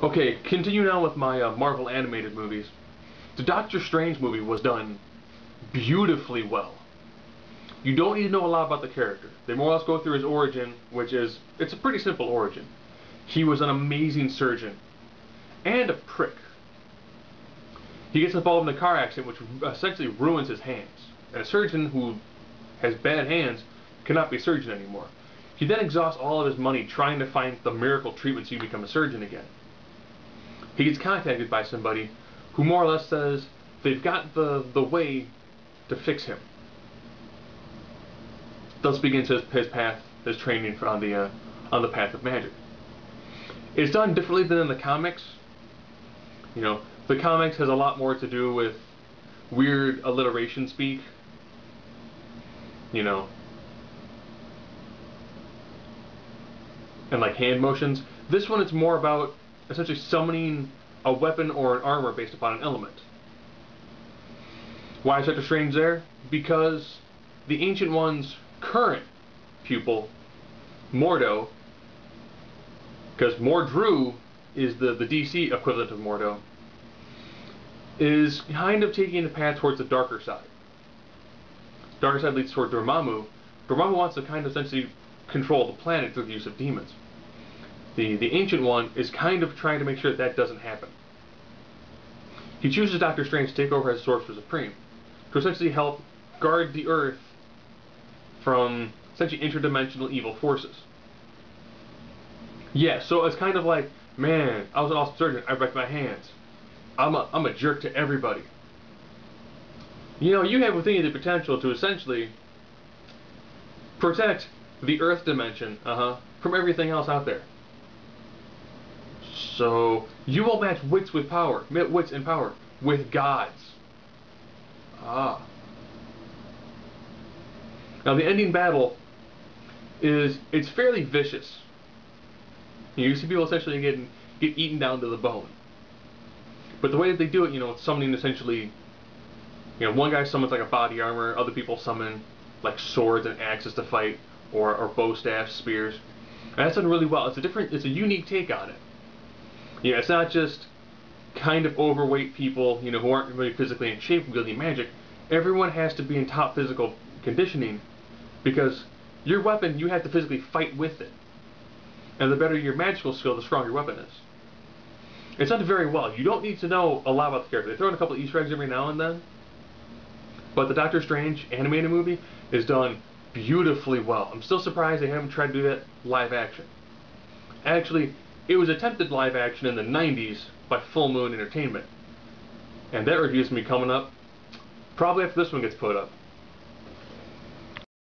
Okay, continuing on with my Marvel animated movies. The Doctor Strange movie was done beautifully well. You don't need to know a lot about the character. They more or less go through his origin, which is, it's a pretty simple origin. He was an amazing surgeon. And a prick. He gets involved in a car accident which essentially ruins his hands. And a surgeon who has bad hands cannot be a surgeon anymore. He then exhausts all of his money trying to find the miracle treatment so he can become a surgeon again. He gets contacted by somebody who more or less says they've got the way to fix him. Thus begins his path, his training on the path of magic. It's done differently than in the comics. You know, the comics has a lot more to do with weird alliteration speak. You know, and like hand motions. This one it's more about essentially summoning a weapon or an armor based upon an element. Why is Doctor Strange there? Because the Ancient One's current pupil, Mordo, because Mordru is the DC equivalent of Mordo, is kind of taking the path towards the darker side. Darker side leads toward Dormammu. Dormammu wants to kind of essentially control the planet through the use of demons. The Ancient One is kind of trying to make sure that doesn't happen. He chooses Doctor Strange to take over as Sorcerer Supreme, to essentially help guard the Earth from essentially interdimensional evil forces. Yeah, so it's kind of like, man, I was an awesome surgeon, I wrecked my hands. I'm a jerk to everybody. You know, you have within you the potential to essentially protect the Earth dimension, from everything else out there. So you will match wits with power, wits and power with gods. Ah. Now the ending battle it's fairly vicious. You see people essentially get eaten down to the bone. But the way that they do it, you know, it's summoning essentially, you know, one guy summons like a body armor, other people summon like swords and axes to fight, or bow staffs, spears. And that's done really well. It's a unique take on it. Yeah, it's not just kind of overweight people, you know, who aren't really physically in shape wielding magic. Everyone has to be in top physical conditioning, because your weapon, you have to physically fight with it. And the better your magical skill, the stronger your weapon is. It's done very well. You don't need to know a lot about the character. They throw in a couple of Easter eggs every now and then. But the Doctor Strange animated movie is done beautifully well. I'm still surprised they haven't tried to do that live action. Actually, it was attempted live action in the 90s by Full Moon Entertainment. And that review is going to be coming up probably after this one gets put up.